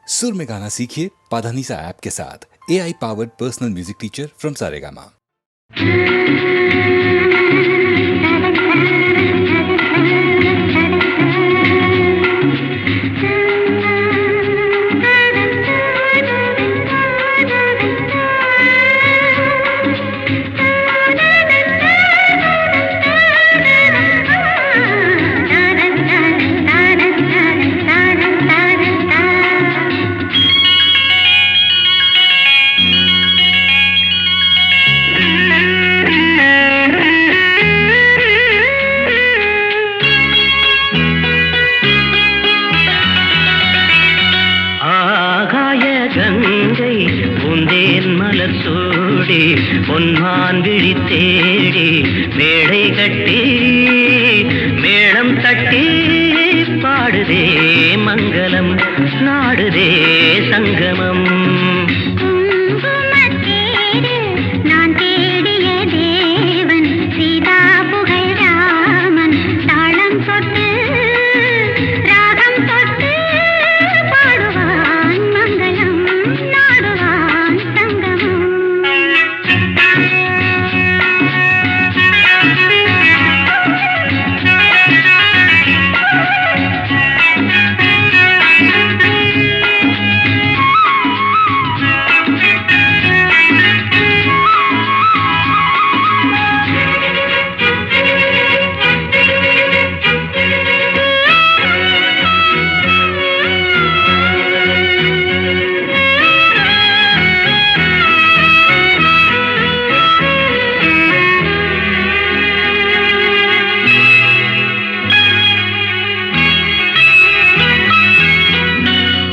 सुर में गाना सीखिए पाधानीसा ऐप के साथ। AI powered personal music teacher from Saregama. பொன்மான் விழி தேடி மேடை கட்டி மேளம் தட்டி பாடுதே மங்களம் நாடுதே சங்கமம்.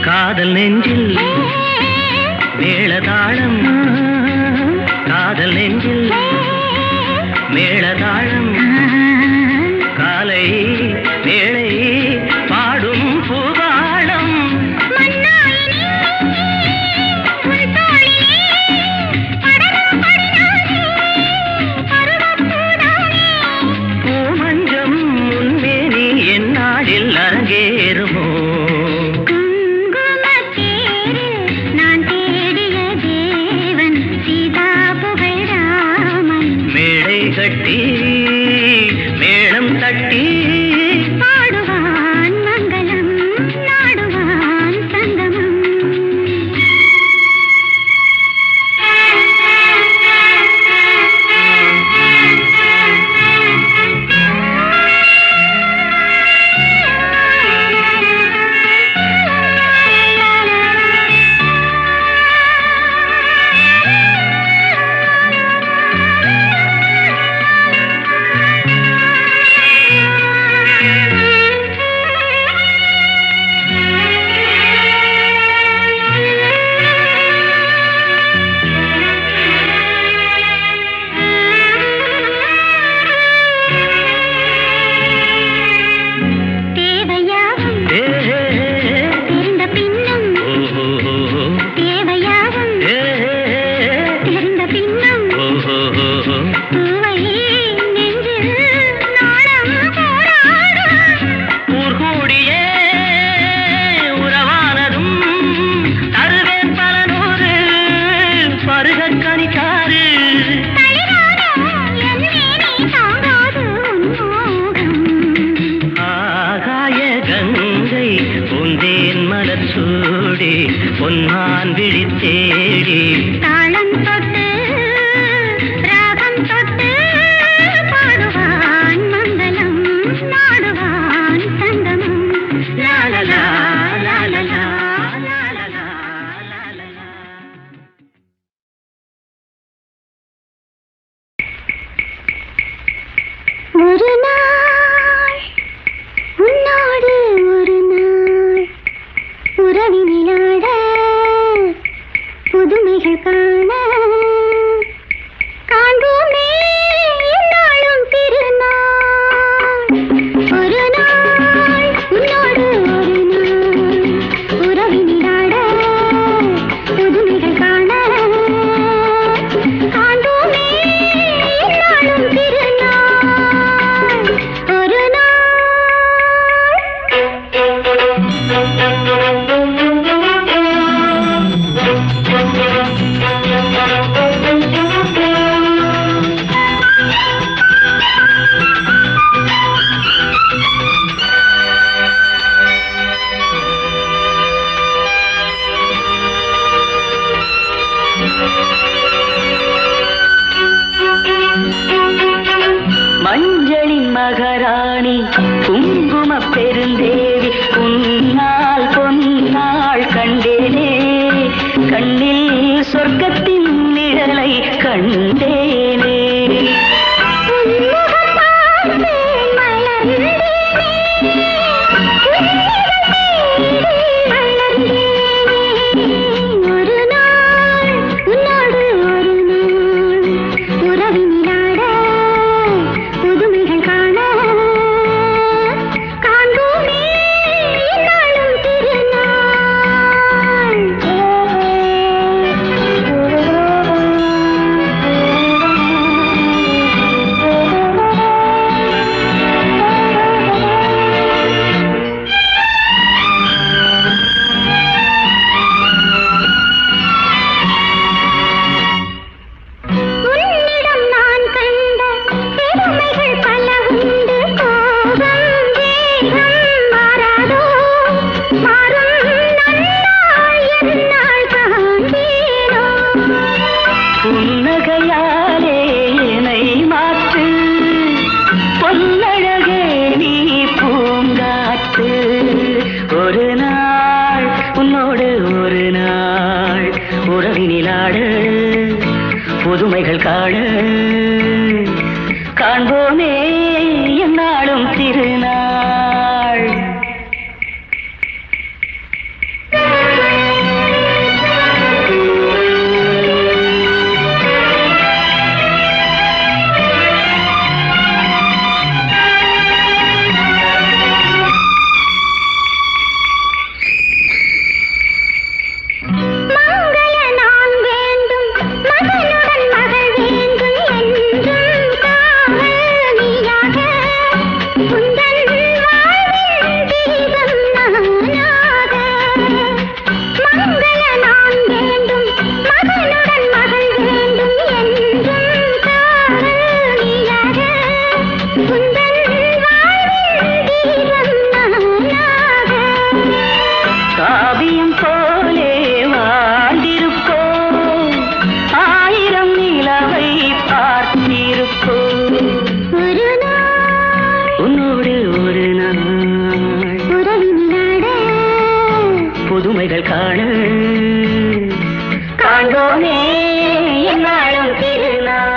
காதல் நெஞ்சில் மேளதாளம், காதல் நெஞ்சில் மேளதாளம், காலை மேளை பாடும் பூபாளம். பூமஞ்சம் முன்மேனி என்னாளில் அரங்கேறுமோ? கட்டி மேளம் தட்டி பாடுவான் மங்களம் நாடுவான் சங்கமம். பொன்மான் விழி தேடி தாளம் தொட்டு ராகம் தொட்டு பாடுவான் மங்களம் நாடுவான் சங்கமம். லாலலா லாலலா லாலலா லாலலா. ஒரு நாள் உன்னோடு ஒரு நாள் உறவினிலாட புதுமைகள் காண காண்போமே என்னாலும் திருநாள். ஒரு நாள் உன்னோடு ஒரு நாள் உறவினிலாட புதுமைகள் காண காண்போமே என்னாலும் திருநாள். ஒரு நாள் கண்டேனே. உன்முகம் பார்த்தேன் மலர்ந்தேனே. ஒரு நாள் உன்னோடு ஒரு நாள் உறவினிலாட புதுமைகள் காண காண்போமே நாளும் உன்னிடம் நான் கண்ட பெருமைகள் பல உண்டு. கோபம் வேகம் மாறாதோ மாறும் நன்னாள் எந்நாள் காண்பேனோ. புன்னகையாலே என்னை மாற்று பொன்னழகே நீ பூங்காற்று. ஒரு நாள் உன்னோடு ஒரு நாள் உறவினிலாட புதுமைகள் காண காண்போமே எந்நாளும் திருநாள். மங்கள நான் வேண்டும் மகனுடன் மகள் வேண்டும் என்றும் காவல் நீயாக உந்தன் வாழ்வின் தீபம் நானாக. மங்கள நான் வேண்டும் மகனுடன் மகள் வேண்டும் என்றும் காவல் நீயாக உந்தன் வாழ்வின் தீபம் நானாக. காவியம் போலே வாழ்ந்திருப்போம் ஆயிரம் நிலவை பார்த்திருப்போம். ஒரு நாள் உன்னோடு ஒரு நாள் உறவினிலாட புதுமைகள் காண காண்போமே எந்நாளும் திருநாள்.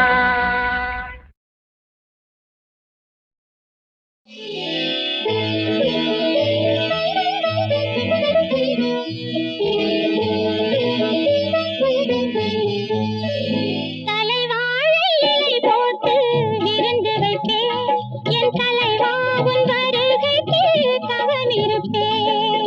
தலைவாழை இலை போட்டு விருந்து வைப்பேன். என் தலைவா உன் வருகைக்கு தவம் இருப்பேன்.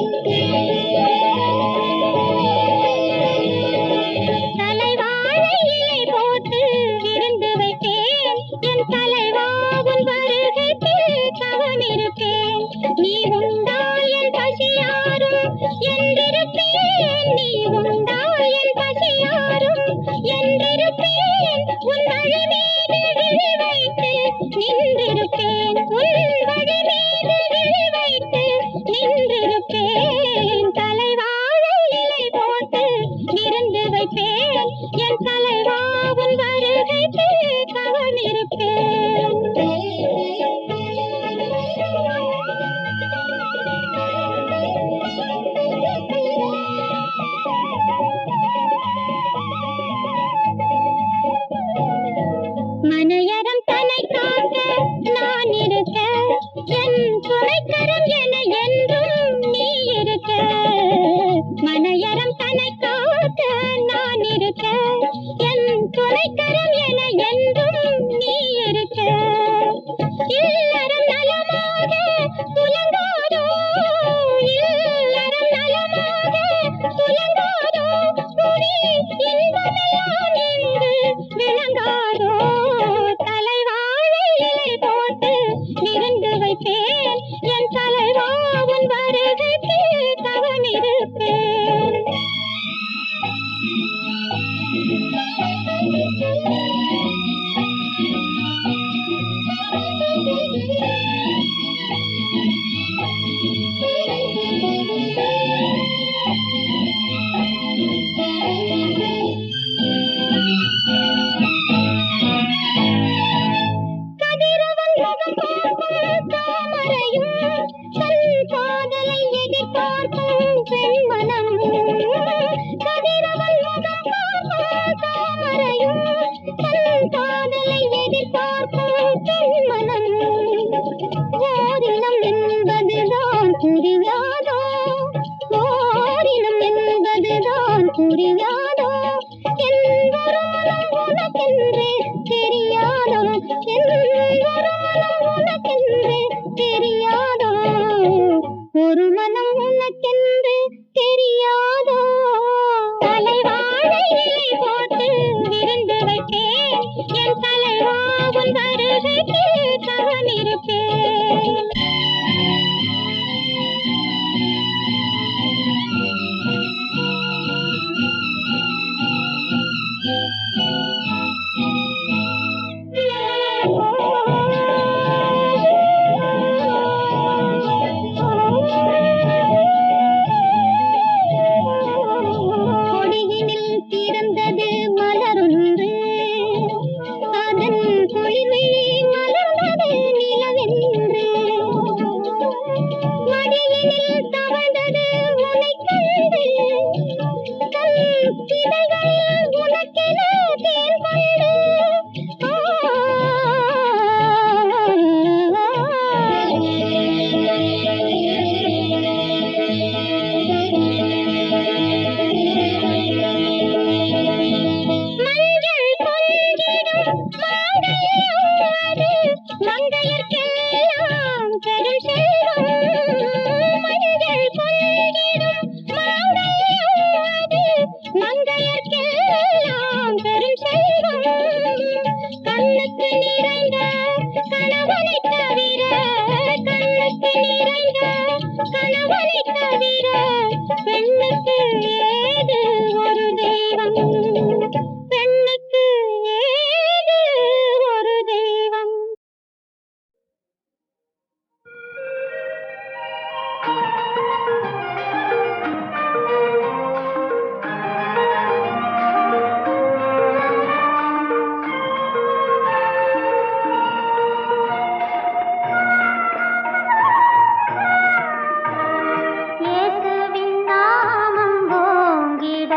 தலைவாழை இலை போட்டு விருந்து வைப்பேன். என் தலைவா உன் வருகைக்கு தவம் இருப்பேன். நீ உண்டால் என் பசியாரும் என்றிருப்பேன். நீ உண்டால் என் பசியாரும் என்றிருப்பேன். உன் வழி மீது விழி வைத்து நின்றிருப்பேன். உன் வழி மீது விழி வைத்து நின்றிருப்பேன். தலைவாழை இலை போட்டு விருந்து வைப்பேன். என் தலைவா உன் வருகைக்கு தவம் இருப்பேன். மனையறம் தன்னை காக்க நான் இருக்க என் துணைக்கரம் என என்றும் நீ இருக்க. மனையறம் தன்னை காக்க நான் இருக்க என் புரியாதோ என் ஒரு மனம் உனக்கென்று தெரியாதோ என் ஒரு மனம் உனக்கென்று தெரியாதோ ஒரு மனம் உனக்கென்று தெரியாதோ தலைவாழை இலை போட்டு விருந்து வைத்தேன் என் தலைவாவும் வருகைக்கு தவம் இருப்பேன் கொடியினில் பிறந்தது மலரொன்று அதன் பொழிவிழி மலர்ந்தது நிலவென்று மடியினில் தவழ்ந்தது உனைக் கண்டு தன் இதழ்களில் உனக்கென தேன் கொண்டு மஞ்சள் பொங்கிடும் மாங்கல்யம் மங்கையர்க்கெல்லாம் பெரும் செல்வம் மஞ்சள் பொங்கிடும் மாங்கல்யம் மங்கையர்க்கெல்லாம் பெரும் செல்வம் கண்ணுக்கு நிறைந்த கணவனை தவிர கண்ணுக்கு நிறைந்த கணவனை தவிர பெண்ணுக்கு ஏது ஒரு தெய்வம் பெண்ணுக்கு ஏது ஒரு தெய்வம் இயேசுவின் நாமம் ஓங்கிட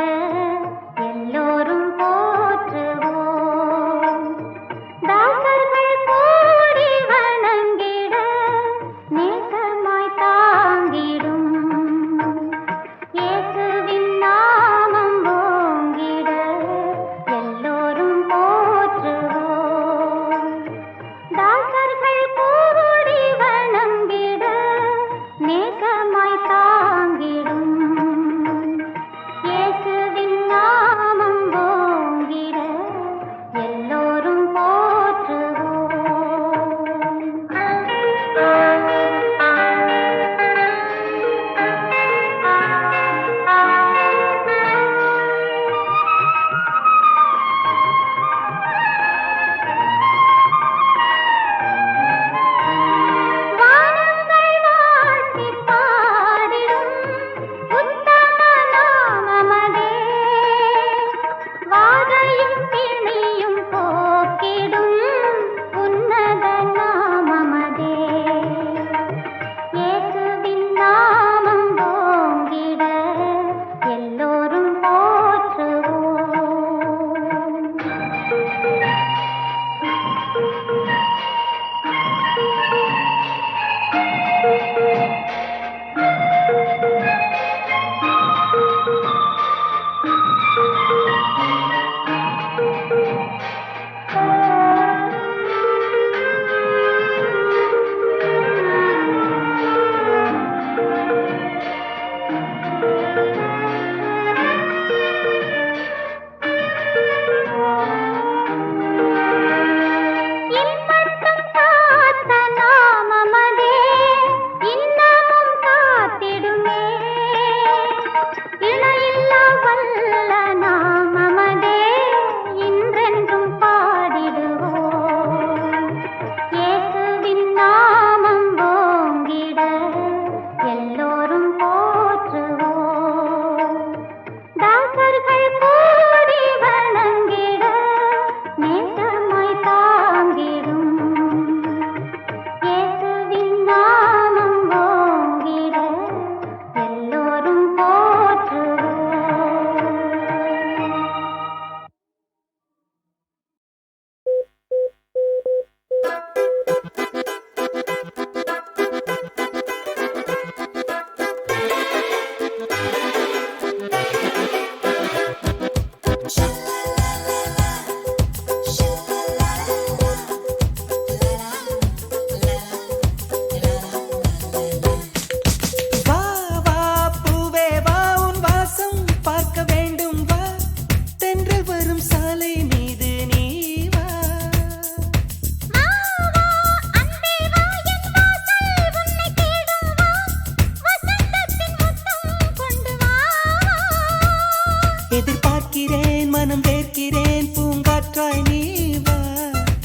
வேர்க்கிறேன் பூங்காற்றாய் நீ வா.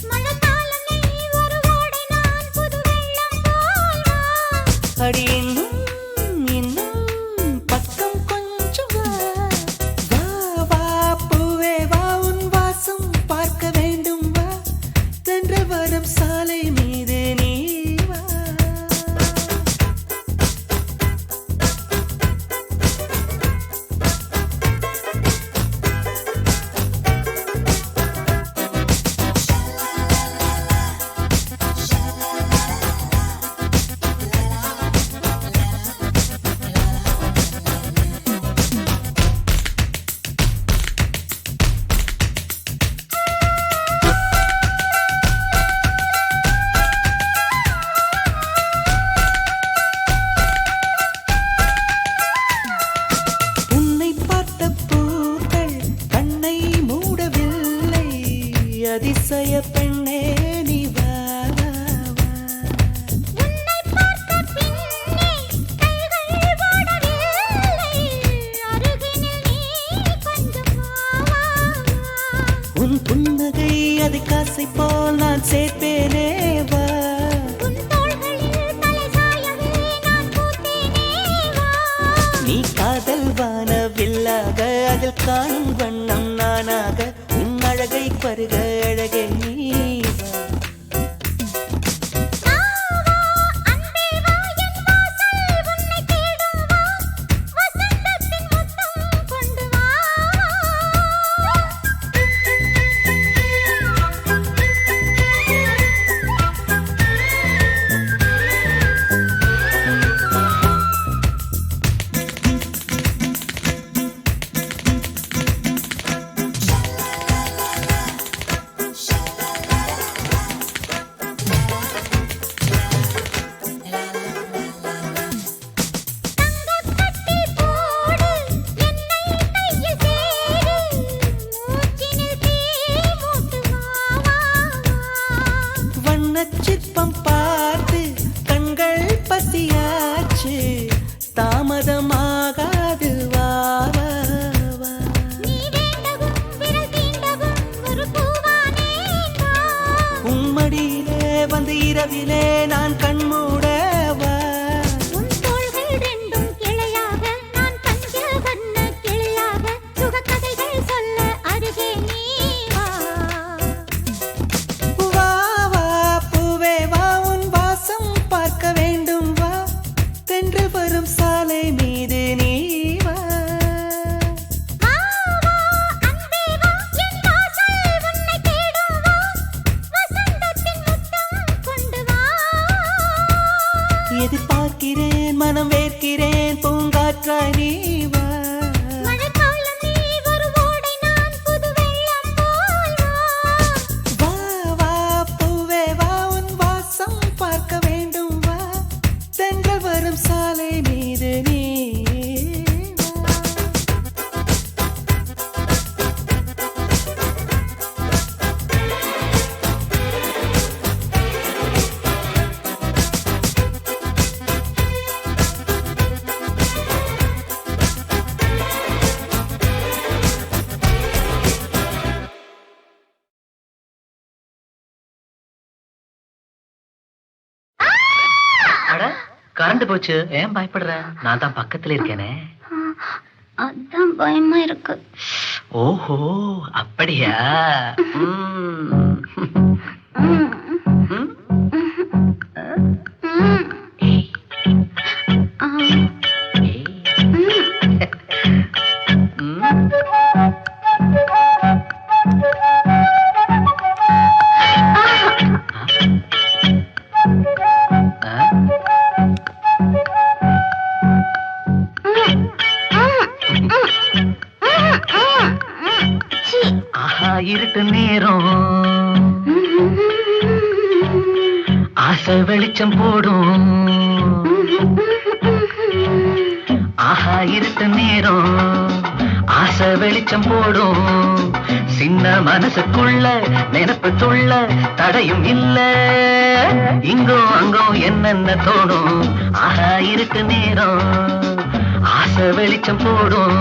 மழைக்காலம் நீ ஒரு ஓடை நான் புது வெள்ளம் போல் வா. அடி இன்னும் பக்கம் கொஞ்சம் வா. வா வா பூவே வா உன் வாசம் பார்க்க வேண்டும் வா. தென்றல் வரும் சாலை மீது நீ வா. உன்னை பார்த்த பூக்கள் கண்ணை மூடவில்லை. அதிசய பெண்ணே நீ வா வா வா. உன்னை பார்த்த பின்னே கைகள் ஓடவில்லை. அருகினில் நீ கொஞ்சம் வா வா வா. உன் புன்னகை அது காசை போல் நான் சேர்ப்பேனே வா. உன் தோள்களில் தலை சாயவே நான் பூத்தேனே வா. நீ காதல் வானவில்லாக அதில் காணும் வண்ணம் நானாக. உன் அழகை பருக அழகே நீ வா. அன்பே வா என் வாசல் உன்னை தேடும் வா. வசந்தத்தின் முத்தம் கொண்டு வா. கட்டி போடு என்னை கையில் சேரு. மூச்சினில் தீ மூட்டு வா வா வா. வண்ணச் சிற்பம் பார்த்து கண்கள் பசியாச்சு. தாமதமாகாது வா வா வா. நீ வேண்டவும் விரல் தீண்டவும் ஒரு பூவானேன் வா. உம்மடியிலே வந்து இரவிலே நான் கண்மூட வா. உன் தோள்கள் ரெண்டும் கிளையாக நான் பஞ்ச வண்ண கிளியாக. சுகக்கதைகள் சொல்ல அருகே நீ வா. வா வா பூவே வா உன் வாசம் பார்க்க வேண்டும் வா. தென்றல் வரும் சாலை மீது நீ வா. வா வா அன்பே வா என் வாசல் உன்னை தேடும் வா. வசந்தத்தின் முத்தம் கொண்டு வா. எதிர்பார்க்கிறேன் மனம் வேர்க்கிறேன் பூங்காற்றாய் நீ வா. மழைக்காலம் நீ ஒரு ஓடை நான் புது வெள்ளம் போல் வா. வா வா பூவே வா உன் வாசம் பார்க்க வேண்டும் வா. தென்றல் வரும் சாலை மீது நீ வா. அட கரண்ட் போச்சு, ஏன் பயப்படுற? நான் தான் பக்கத்துல இருக்கேனே. அதான் பயமா இருக்கு. ஓஹோ அப்படியா? ஆஹா இருட்டு நேரம் ஆசை வெளிச்சம் போடும். ஆஹா இருட்டு நேரம் ஆசை வெளிச்சம் போடும். சின்ன மனசுக்குள்ள நினைப்பு துள்ள தடையும் இல்ல. இங்கோ அங்கோ என்னென்ன தோணும். ஆஹா இருட்டு நேரம் ஆசை வெளிச்சம் போடும்.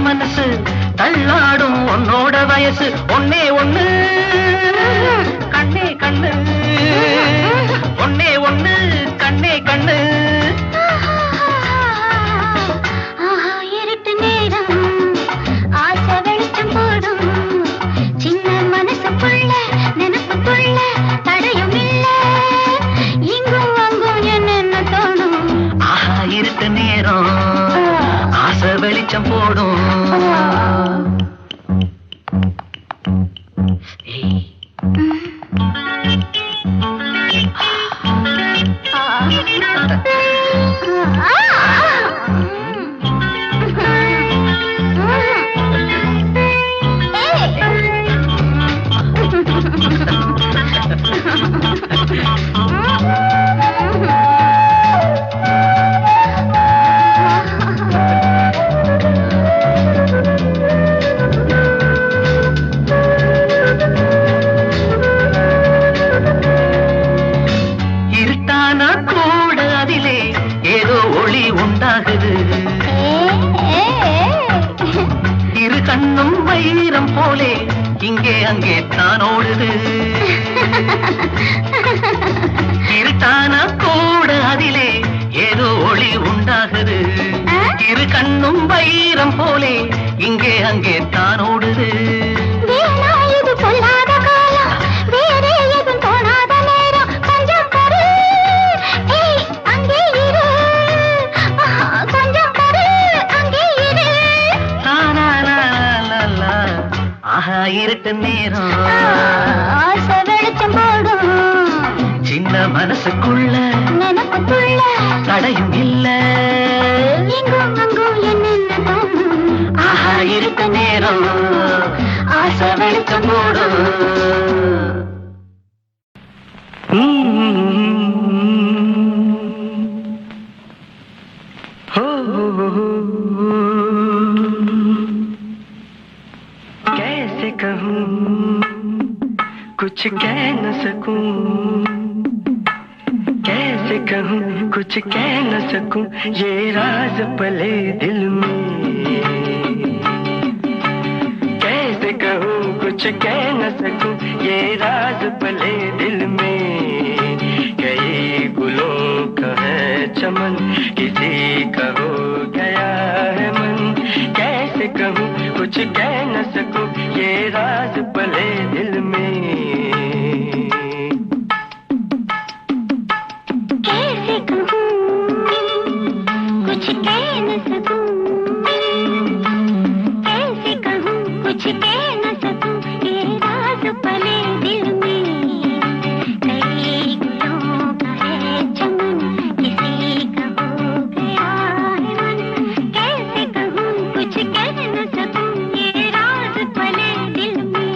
மனசு தள்ளாடும் உன்னோட வயசு ஒன்னே ஒண்ணு கண்ணே கண்ணு ஒன்னே ஒண்ணு கண்ணே கண்ணு ஆஹா இருட்டு நேரம் ஆசை வெளிச்சம் போடும் சின்ன மனசுக்குள்ள நினைப்புக்குள்ள தடையும் இல்ல இங்கும் அங்கும் என்னென்ன தோணும் ஆஹா இருட்டு நேரம் ஆசை வெளிச்சம் போடும் ஏய் இருட்டானா கூட அதிலே ஏதோ ஒளி உண்டாகுது இரு கண்ணும் வைரம் போலே இங்கே அங்கே தான் ஓடுது இருட்டானா கூட அதிலே ஏதோ ஒளி உண்டாகுது இரு கண்ணும் வைரம் போலே இங்கே அங்கே தான் ஓடுது வேணா இது பொல்லாத காலம் வேறே எதுவும் தோணாத நேரம் கொஞ்சம் பாரு ஏய் அங்கே இரு கொஞ்சம் பாரு அங்கே இரு ஆஹா இருட்டு நேரம் ஆசை வெளிச்சம் போடும் சின்ன மனசுக்குள்ள நினைப்புக்குள்ள தடையும் இல்ல எங்கும் அங்கும் என்னென்ன தோணும் ஆஹா இருட்டு நேரம் ஆசை வெளிச்சம் போடும் कैसे कहूँ कुछ कह न सकूं कैसे कहूँ कुछ कह न सकूं ये राज पले दिल में कैसे कहूँ कुछ कह न सकूं ये राज पले दिल में कई गुलों का है चमन किसी का हो गया है मन कैसे कहूँ कुछ कह न सकूं ये राज पले दिल में कैसे कहूँ कुछ कह न सकूं कैसे कहूँ कुछ कह न सकूं ये राज पले दिल में कई गुलों का है चमन किसी का हो गया है मन कैसे कहूँ कुछ कह न सकूं ये राज पले दिल में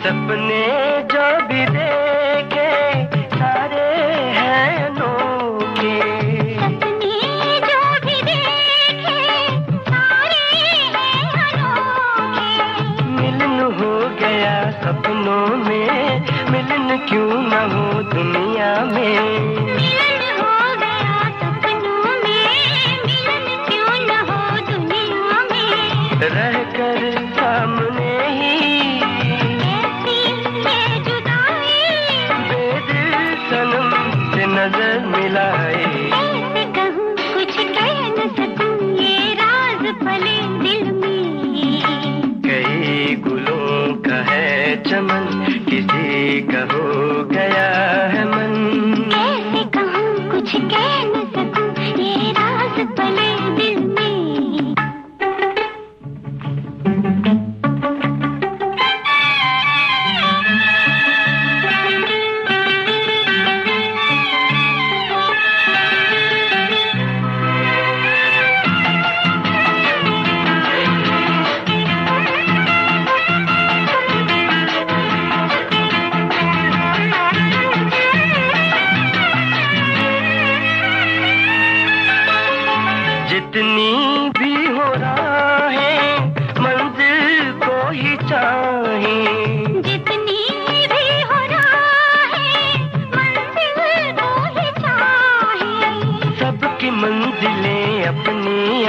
सपने जो भी देखे सारे हैं अनोखे सपने जो भी देखे सारे हैं अनोखे मिलन हो गया सपनों में मिलन क्यों न हो दुनिया में मिलन हो गया सपनों में मिलन क्यों न हो दुनिया में रहकर सामने ही ऐसी ये जुदाई बेदिल सनम से नजर मिलाए कैसे कहूँ कुछ कह न सकूं ये राज पले दिल में कई गुलों का है चमन किसी का हो गया है मन कैसे कहूँ कुछ कह न सकूं ये राज पले दिल में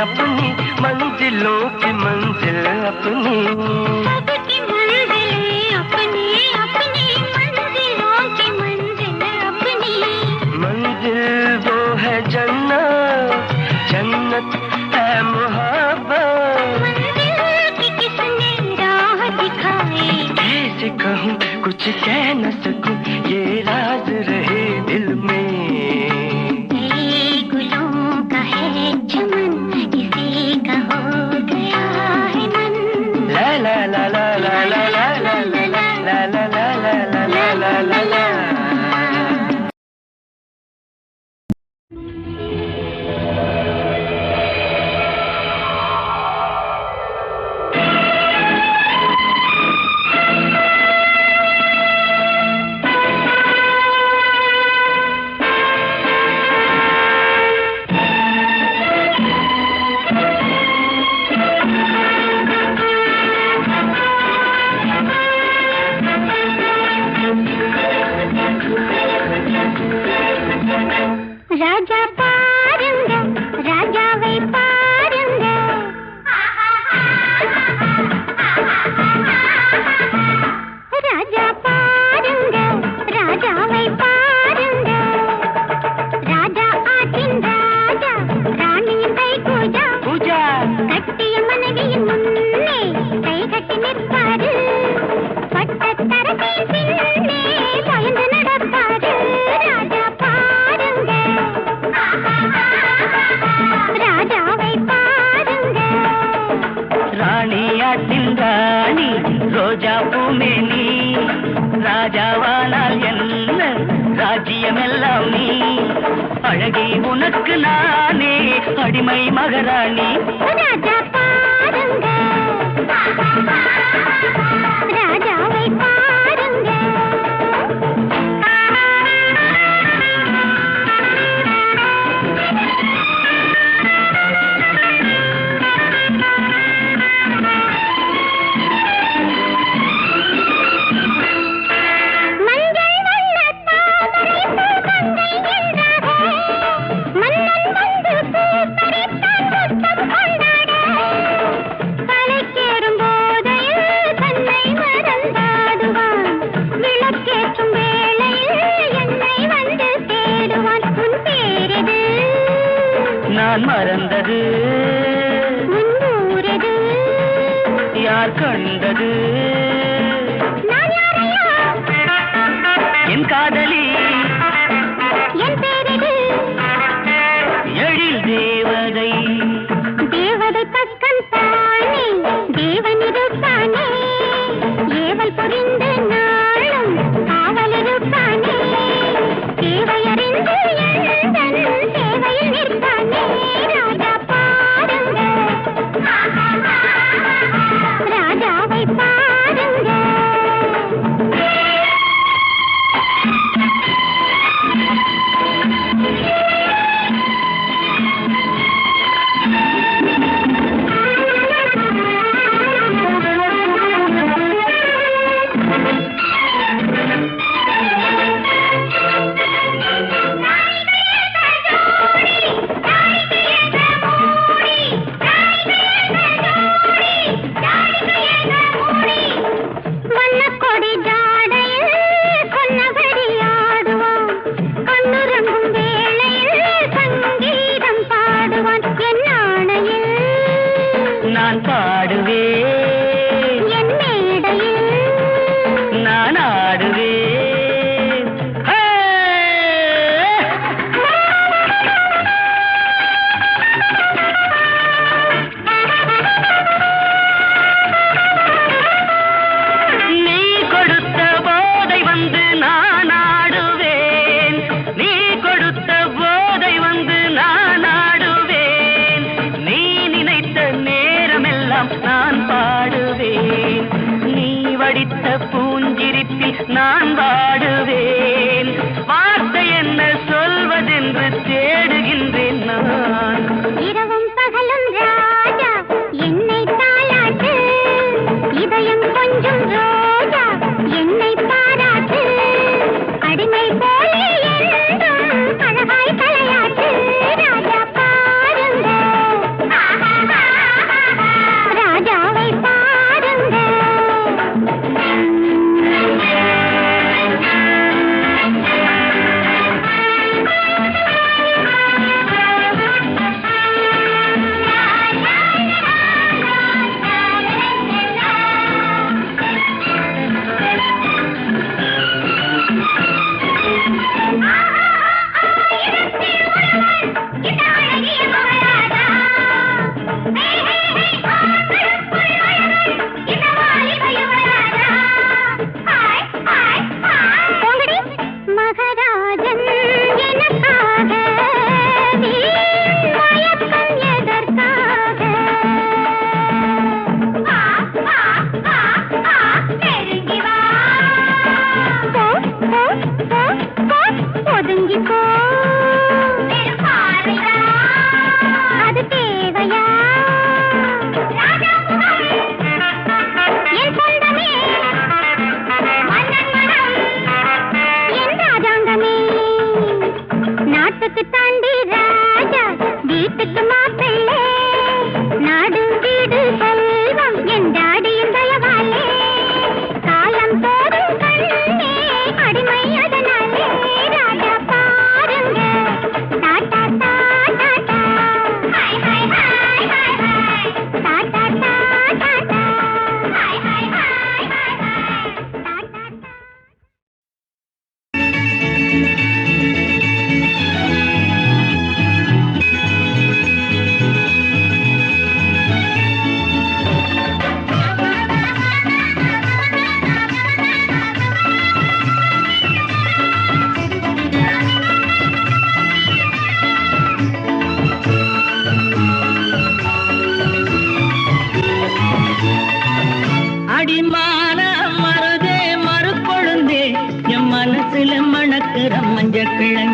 अपनी मंजिलों की मंजिल अपनी सबकी मंजिलें अपनी अपनी मंजिलों की मंजिल अपनी मंजिल वो है जन्नत जन्नत है मोहब्बत मंजिल की किसने राह दिखाई कैसे कहूँ कुछ कह न सकूं ये राज रहे दिल में गुलों का है चमन किसी का हो गया है मन ला ला ला ला ला ला ला ला ला ला ला ला ला ला ला ला ராஜா பாருங்க ராஜாவை பாருங்க ராஜா பாருங்க ராஜாவை பாருங்க ராஜா ஆற்றின் ராஜா ராணியின் கை பூஜா பூஜா கட்டிய மனைவியின் முன்னே கை கட்டி நிற்பாரு பட்டத்தரசின் பின்னே பயந்து நடப்பாரு ராஜா பாருங்க ராஜாவை பாருங்க ராணியாட்டின் ராணி ரோஜா பூமேனி ராஜாவானால் என்ன ராஜ்யமெல்லாம் நீ அழகி உனக்கு நானே அடிமை மகாராணி ராஜா பாருங்க ராஜாவை பாருங்க மஞ்சள் வண்ண தாமரை பூ மங்கை என்றாக மன்னன் வந்து பூ பறித்தான் முத்தம் கொண்டாட கலைக்கேறும் போதையில் தன்னை மறந்தாடுவான் விளக்கேற்றும் வேளையில் என்னை வந்து தேடுவான் உன் பேரெது நான் மறந்தது முன்னூரெது யார் கண்டது நான் யாரையா என் காதலி என் பேரெது எழில் தேவதை தேவதை பக்கம் தானே தேவன் இருப்பானே ஏவல் புரிந்து நாளும் காவல் இருப்பானே தேவையறிந்து எந்தன் சேவையில் நிற்பானே ராஜா பாருங்க ராஜாவை பாருங்க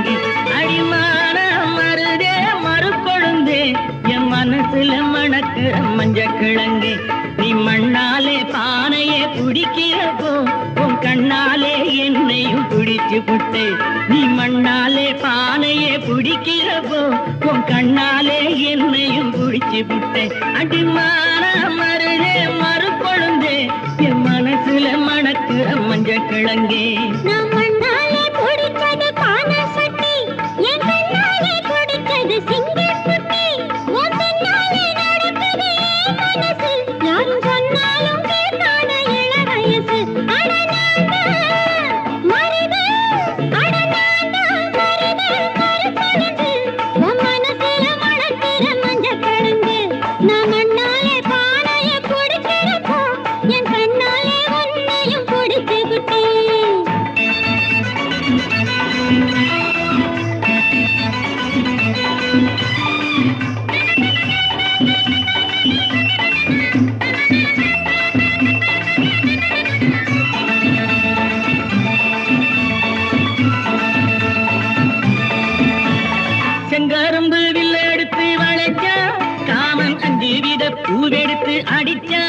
கிழங்கு அடிமான மருதே மறுக்கொழுந்தே என் மனசுல மணக்கிற மஞ்ச கிழங்கு நீ மண்ணாலே பானையே குடிக்கிறப்போ உன் கண்ணாலே என்னையும் குடிச்சு புட்டே நீ மண்ணாலே பானையே குடிக்கிறப்போ உன் கண்ணாலே என்னையும் குடிச்சு புட்டே அடிமான மருதே மறுக்கொழுந்தே என் மனசுல மணக்கிற மஞ்ச கிழங்கே நான் மண்ணாலே குடிச்சது பானை சட்டி, என் கண்ணாலே குடிச்சது சிங்கக்குட்டி. உன் பின்னாலே நடக்குது என் மனசு, யாரும் சொன்னாலும் கேட்காத இள வயசு. அட நான்தான் மருது, அட நான்தான் மருது, மறுக்கொழுந்து. உன் மனசுல மணக்கிற மஞ்சள் கிழங்கு. நான் மண்ணாலே பானையை குடிக்கிறப்போ என் கண்ணாலே உன்னையும் குடிச்சு விட்டேன். செங்கரும்பு வில்ல எடுத்து வளைச்சா காமன் 5 வித பூவெடுத்து அடிச்சா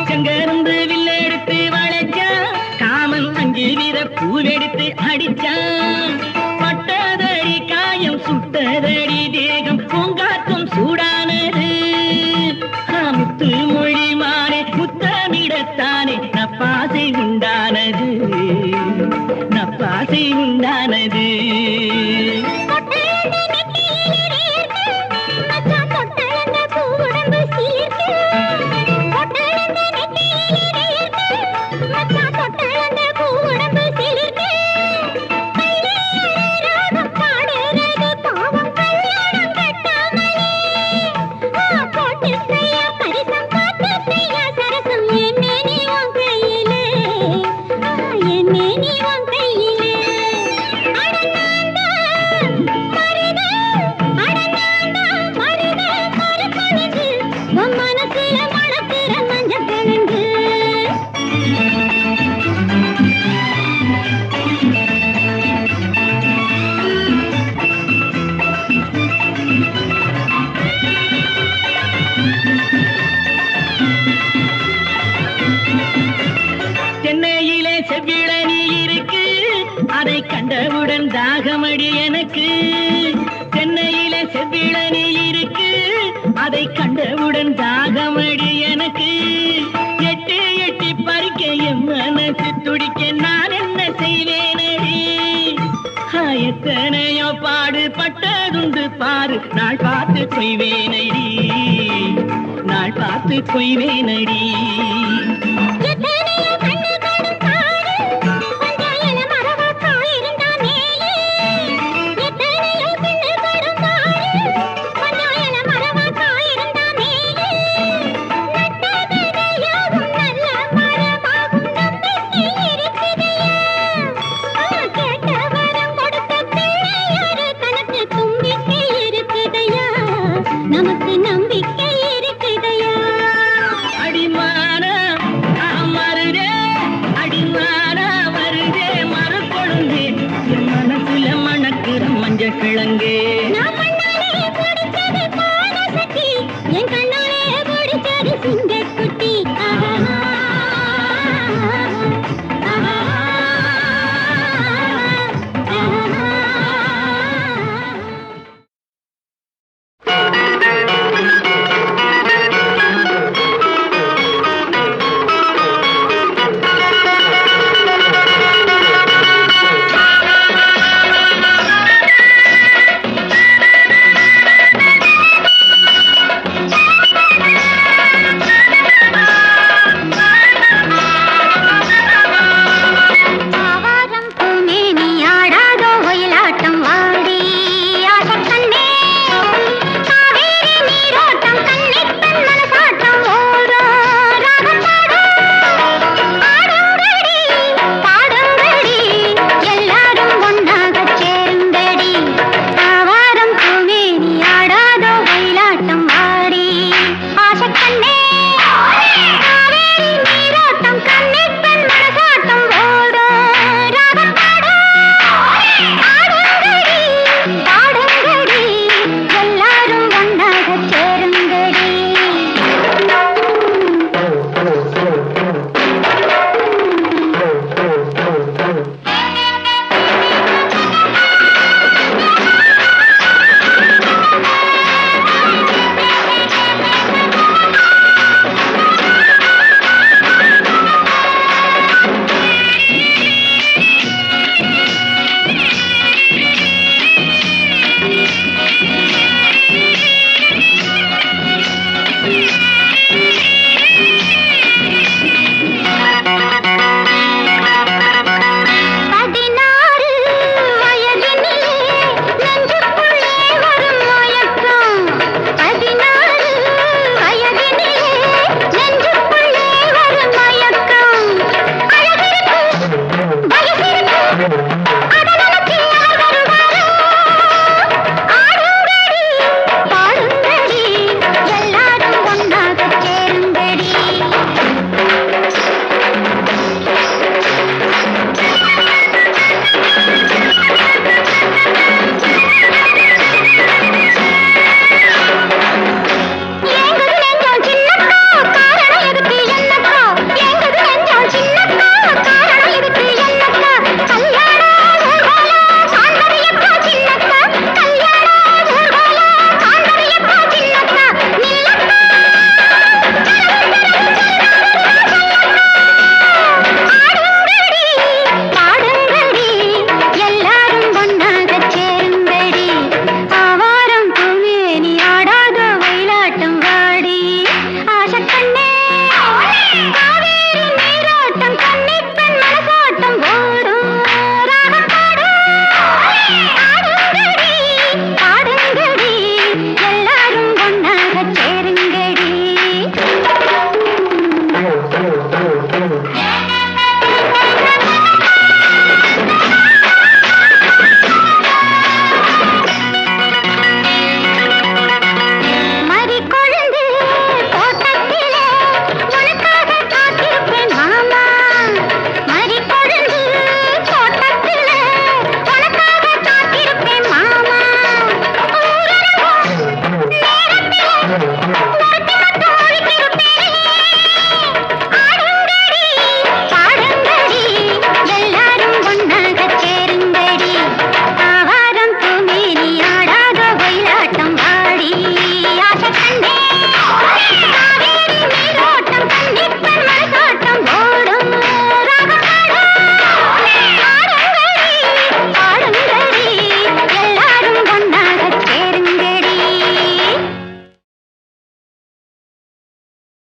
செங்கரும்பு வில்ல எடுத்து வளைச்சா காமன் 5 வித பூவெடுத்து அடிச்சா பட்டதடி காயம் சுட்டதடி தேகம் பூங்காற்றும் சூடானது முத்து மொழி மாறே முத்தமிடத்தானே நப்பாசை உண்டானது நப்பாசை உண்டானது சென்னையிலே செவ்விழனி இருக்கு அதை கண்டவுடன் தாகமடி எனக்கு சென்னையிலே செவ்விழனி இருக்கு அதை கண்டவுடன் தாகமடி எனக்கு எட்டி எட்டி பறிக்க என் மனசு துடிக்க நான் என்ன செய்வேனடி எத்தனையோ பாடுபட்டதுண்டு பாரு நாள் பார்த்து கொய்வேனடி நாள் பார்த்து கொய்வேனடி நமக்கு நம்பிக்கை இருக்குதையா அடிமான மருதே அடிமான வருதே மறுக்கொழுந்தே என் மனசுல மணக்கிற மஞ்சள் கிழங்கு நம்ம